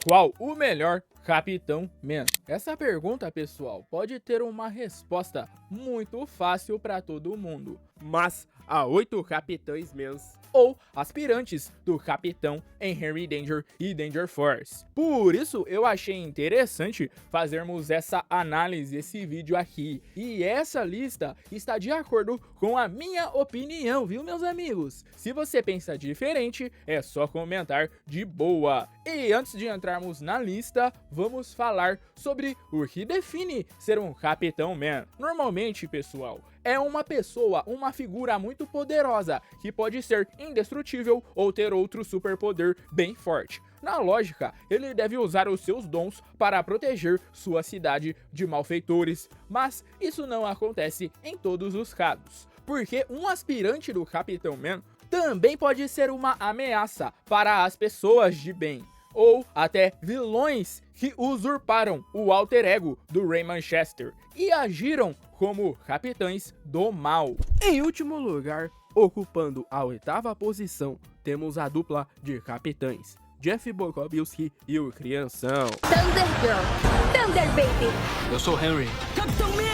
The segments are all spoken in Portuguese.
Qual o melhor Capitão Man? Essa pergunta, pessoal, pode ter uma resposta muito fácil para todo mundo, mas há 8 Capitães Mans ou aspirantes do Capitão em Henry Danger e Danger Force. Por isso eu achei interessante fazermos essa análise, esse vídeo aqui. E essa lista está de acordo com a minha opinião, viu, meus amigos? Se você pensa diferente, é só comentar de boa. E antes de entrarmos na lista, vamos falar sobre o que define ser um Capitão Man. Normalmente, pessoal, é uma pessoa, uma figura muito poderosa, que pode ser indestrutível ou ter outro superpoder bem forte. Na lógica, ele deve usar os seus dons para proteger sua cidade de malfeitores, mas isso não acontece em todos os casos, porque um aspirante do Capitão Man também pode ser uma ameaça para as pessoas de bem, ou até vilões que usurparam o alter ego do Ray Manchester e agiram como capitães do mal. Em último lugar, ocupando a 8ª posição, temos a dupla de capitães, Jeff Bokobilski e o Crianção. Thunder Girl, Thunder Baby. Eu sou o Henry. Capitão Man.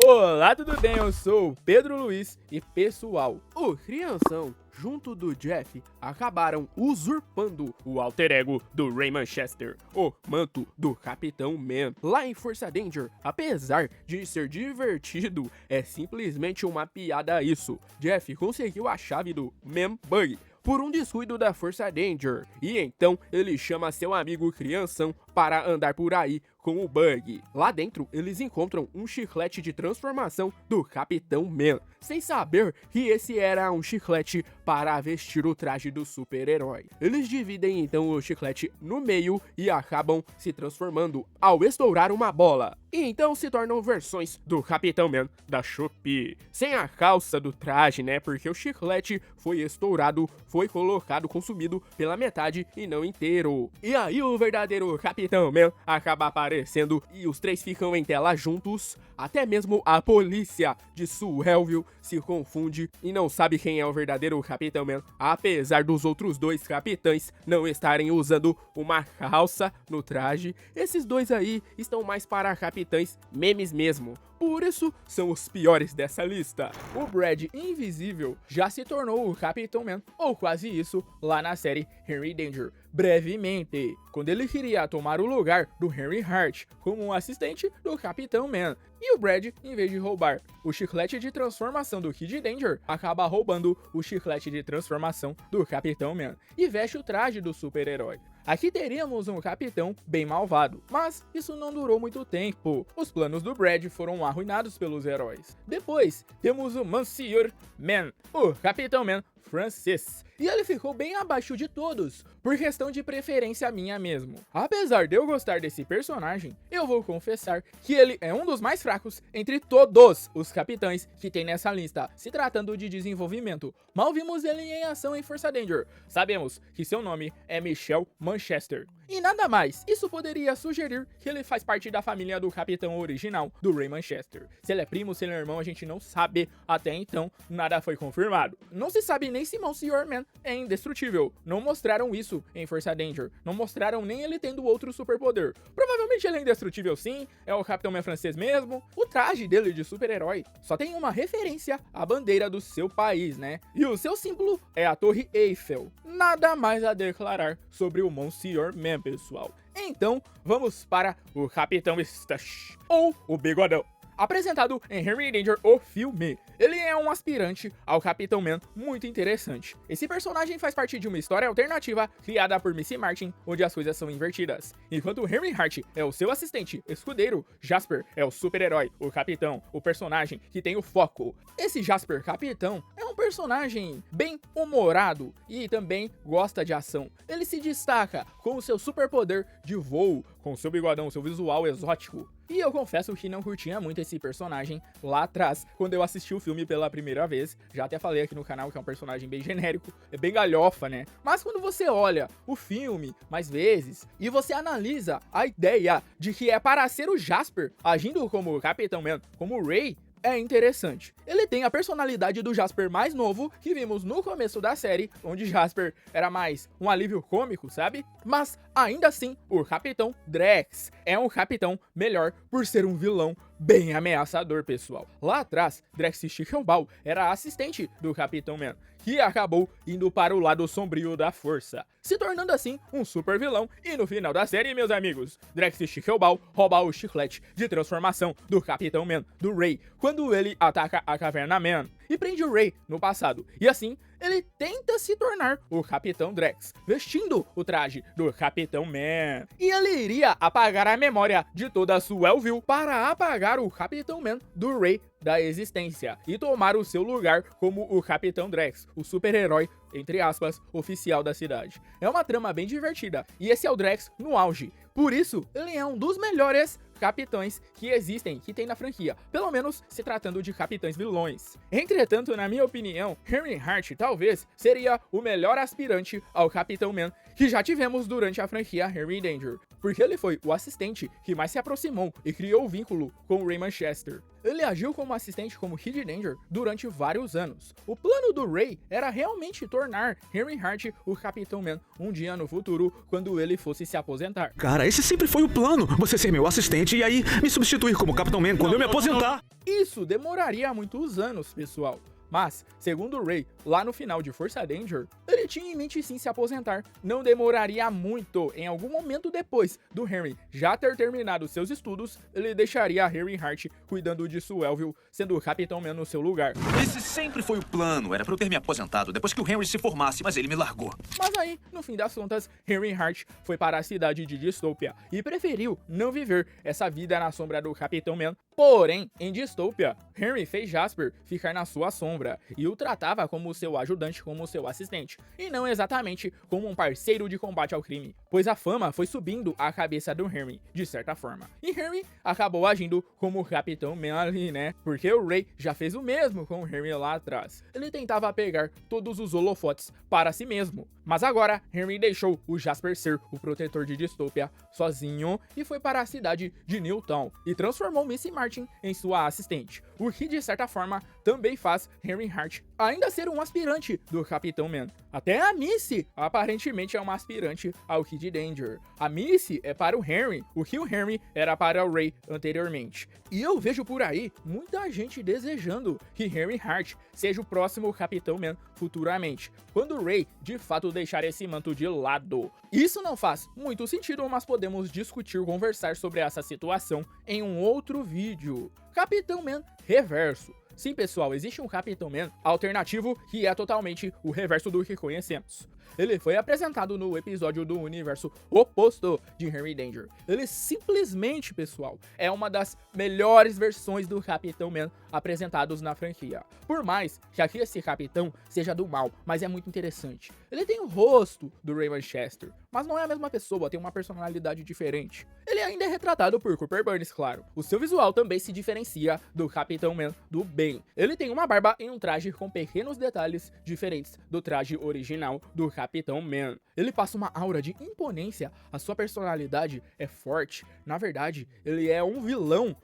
Olá, tudo bem? Eu sou o Pedro Luiz e, pessoal, o Crianção junto do Jeff acabaram usurpando o alter ego do Ray Manchester, o manto do Capitão Man. Lá em Força Danger, apesar de ser divertido, é simplesmente uma piada isso. Jeff conseguiu a chave do Man Bug por um descuido da Força Danger, e então ele chama seu amigo Crianção para andar por aí com o Bug. Lá dentro, eles encontram um chiclete de transformação do Capitão Man, sem saber que esse era um chiclete para vestir o traje do super-herói. Eles dividem então o chiclete no meio e acabam se transformando ao estourar uma bola. E então se tornam versões do Capitão Man da Shopee, sem a calça do traje, né? Porque o chiclete foi estourado, foi colocado, consumido pela metade e não inteiro. E aí o verdadeiro Capitão Man acaba aparecendo e os três ficam em tela juntos. Até mesmo a polícia de Suelville se confunde e não sabe quem é o verdadeiro Capitão Man, apesar dos outros dois capitães não estarem usando uma calça no traje. Esses dois aí estão mais para capitães memes mesmo. Por isso, são os piores dessa lista. O Brad Invisível já se tornou o Capitão Man, ou quase isso, lá na série Henry Danger, brevemente, quando ele queria tomar o lugar do Henry Hart como um assistente do Capitão Man. E o Brad, em vez de roubar o chiclete de transformação do Kid Danger, acaba roubando o chiclete de transformação do Capitão Man e veste o traje do super-herói. Aqui teríamos um capitão bem malvado, mas isso não durou muito tempo. Os planos do Brad foram arruinados pelos heróis. Depois, temos o Monsieur Man, o Capitão Man francês, e ele ficou bem abaixo de todos, por questão de preferência minha mesmo. Apesar de eu gostar desse personagem, eu vou confessar que ele é um dos mais fracos entre todos os capitães que tem nessa lista, se tratando de desenvolvimento. Mal vimos ele em ação em Força Danger, sabemos que seu nome é Michel Manchester, e nada mais. Isso poderia sugerir que ele faz parte da família do capitão original do Ray Manchester. Se ele é primo, se ele é irmão, a gente não sabe, até então nada foi confirmado. Não se sabe nem se Monsieur Man é indestrutível, não mostraram isso em Força Danger, não mostraram nem ele tendo outro superpoder. Provavelmente ele é indestrutível sim, é o Capitão Man francês mesmo. O traje dele de super-herói só tem uma referência à bandeira do seu país, né? E o seu símbolo é a Torre Eiffel. Nada mais a declarar sobre o Monsieur Man, pessoal. Então, vamos para o Capitão Stash, ou o Bigodão. Apresentado em Henry Danger, o filme, ele é um aspirante ao Capitão Man muito interessante. Esse personagem faz parte de uma história alternativa criada por Missy Martin, onde as coisas são invertidas. Enquanto Henry Hart é o seu assistente escudeiro, Jasper é o super-herói, o capitão, o personagem que tem o foco. Esse Jasper Capitão é um personagem bem humorado e também gosta de ação. Ele se destaca com o seu superpoder de voo, com seu bigodão, seu visual exótico. E eu confesso que não curtia muito esse personagem lá atrás, quando eu assisti o filme pela primeira vez. Já até falei aqui no canal que é um personagem bem genérico, é bem galhofa, né? Mas quando você olha o filme mais vezes e você analisa a ideia de que é para ser o Jasper agindo como o Capitão Man, como o Ray é interessante. Ele tem a personalidade do Jasper mais novo que vimos no começo da série, onde Jasper era mais um alívio cômico, sabe? Mas ainda assim, o Capitão Drax é um capitão melhor por ser um vilão bem ameaçador, pessoal. Lá atrás, Drax Stickelbaum era assistente do Capitão Man, que acabou indo para o lado sombrio da força, se tornando assim um super vilão. E no final da série, meus amigos, Drax Stickelbaum rouba o chiclete de transformação do Capitão Man, do Ray, quando ele ataca a Caverna Man e prende o Ray no passado. E assim, ele tenta se tornar o Capitão Drax, vestindo o traje do Capitão Man. E ele iria apagar a memória de toda a Swellville para apagar o Capitão Man do Ray da existência e tomar o seu lugar como o Capitão Drax, o super-herói, entre aspas, oficial da cidade. É uma trama bem divertida, e esse é o Drax no auge. Por isso, ele é um dos melhores capitães que existem, que tem na franquia, pelo menos se tratando de capitães vilões. Entretanto, na minha opinião, Henry Hart talvez seria o melhor aspirante ao Capitão Man que já tivemos durante a franquia Henry Danger, porque ele foi o assistente que mais se aproximou e criou o vínculo com o Ray Manchester. Ele agiu como assistente como Kid Danger durante vários anos. O plano do Ray era realmente tornar Henry Hart o Capitão Man um dia no futuro, quando ele fosse se aposentar. Cara, esse sempre foi o plano, você ser meu assistente e aí me substituir como Capitão Man quando eu me aposentar. Isso demoraria muitos anos, pessoal. Mas, segundo o Ray, lá no final de Força Danger, ele tinha em mente sim se aposentar. Não demoraria muito, em algum momento depois do Henry já ter terminado seus estudos, ele deixaria a Henry Hart cuidando de Swellville, sendo o Capitão Man no seu lugar. Esse sempre foi o plano, era pra eu ter me aposentado depois que o Henry se formasse, mas ele me largou. Mas aí, no fim das contas, Henry Hart foi para a cidade de Dystopia e preferiu não viver essa vida na sombra do Capitão Man. Porém, em Dystopia, Henry fez Jasper ficar na sua sombra e o tratava como seu ajudante, como seu assistente, e não exatamente como um parceiro de combate ao crime, pois a fama foi subindo à cabeça do Henry, de certa forma. E Henry acabou agindo como o Capitão Man ali, né? Porque o Ray já fez o mesmo com o Henry lá atrás. Ele tentava pegar todos os holofotes para si mesmo. Mas agora, Henry deixou o Jasper ser o protetor de Dystopia sozinho e foi para a cidade de Newtown e transformou Missy Martin em sua assistente, o que de certa forma também faz Henry Hart ainda ser um aspirante do Capitão Man. Até a Missy aparentemente é uma aspirante ao Kid Danger. A Missy é para o Henry, o que o Henry era para o Ray anteriormente. E eu vejo por aí muita gente desejando que Henry Hart seja o próximo Capitão Man futuramente, quando o Ray de fato deixar esse manto de lado. Isso não faz muito sentido, mas podemos discutir, conversar sobre essa situação em um outro vídeo. Capitão Man Reverso. Sim, pessoal, existe um Capitão Man alternativo que é totalmente o reverso do que conhecemos. Ele foi apresentado no episódio do universo oposto de Henry Danger. Ele simplesmente, pessoal, é uma das melhores versões do Capitão Man apresentados na franquia. Por mais que aqui esse capitão seja do mal, mas é muito interessante. Ele tem o rosto do Ray Manchester, mas não é a mesma pessoa, tem uma personalidade diferente. Ele ainda é retratado por Cooper Burns, claro. O seu visual também se diferencia do Capitão Man do bem. Ele tem uma barba e um traje com pequenos detalhes diferentes do traje original do Capitão Man. Ele passa uma aura de imponência, a sua personalidade é forte. Na verdade, ele é um vilão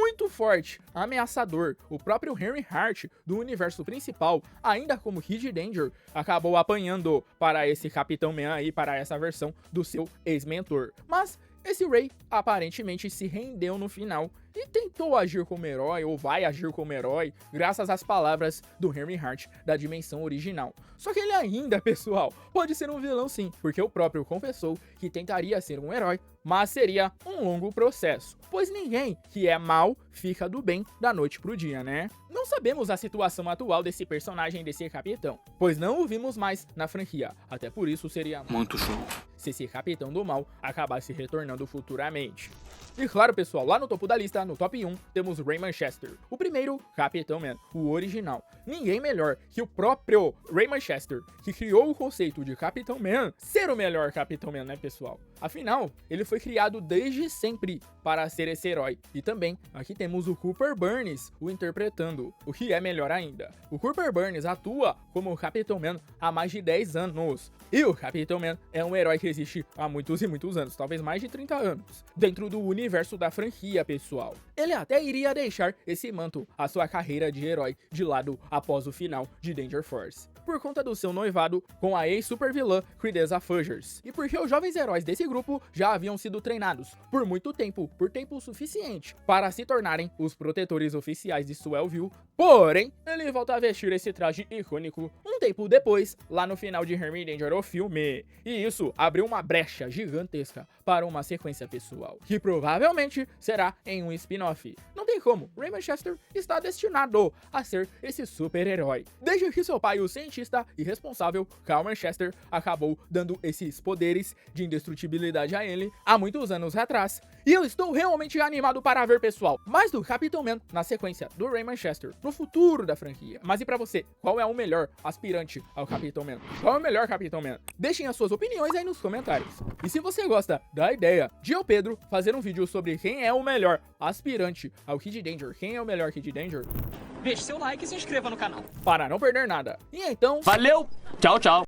muito forte, ameaçador. O próprio Henry Hart do universo principal, ainda como Kid Danger, acabou apanhando para esse Capitão Man aí, para essa versão do seu ex-mentor. Mas esse Ray aparentemente se rendeu no final e tentou agir como herói, ou vai agir como herói, graças às palavras do Henry Hart da dimensão original. Só que ele ainda, pessoal, pode ser um vilão sim, porque o próprio confessou que tentaria ser um herói, mas seria um longo processo, pois ninguém que é mal fica do bem da noite pro dia, né? Não sabemos a situação atual desse personagem, desse capitão, pois não o vimos mais na franquia, até por isso seria Muito show. se esse capitão do mal acabasse retornando futuramente. E claro, pessoal, lá no topo da lista, no top 1, temos Ray Manchester, o primeiro Capitão Man, o original. Ninguém melhor que o próprio Ray Manchester, que criou o conceito de Capitão Man, ser o melhor Capitão Man, né, pessoal? Afinal, ele foi criado desde sempre para ser esse herói. E também, aqui temos o Cooper Burns o interpretando, o que é melhor ainda. O Cooper Burns atua como o Capitão Man há mais de 10 anos. E o Capitão Man é um herói que existe há muitos e muitos anos, talvez mais de 30 anos, dentro do universo da franquia, pessoal. Ele até iria deixar esse manto, a sua carreira de herói, de lado após o final de Danger Force, por conta do seu noivado com a ex-supervilã Crydessa Fugers, e porque os jovens heróis desse grupo já haviam sido treinados por muito tempo, por tempo suficiente, para se tornarem os protetores oficiais de Swellville. Porém, ele volta a vestir esse traje icônico um tempo depois, lá no final de Hermie Danger, o filme, e isso abriu uma brecha gigantesca para uma sequência pessoal, que provavelmente será em um spin-off. Não tem como, Raymond Chester está destinado a ser esse super-herói, desde que seu pai, o cientista e responsável Cal Manchester, acabou dando esses poderes de indestrutibilidade a ele há muitos anos atrás. E eu estou realmente animado para ver, pessoal, mais do Capitão Man na sequência do Raymond Chester no futuro da franquia. Mas e pra você, qual é o melhor aspirante ao Capitão Man? Qual é o melhor Capitão Man? Deixem as suas opiniões aí nos comentários. E se você gosta da ideia de eu, Pedro, fazer um vídeo sobre quem é o melhor aspirante ao Kid Danger, quem é o melhor Kid Danger, deixe seu like e se inscreva no canal. para não perder nada. E então, Valeu, tchau, tchau.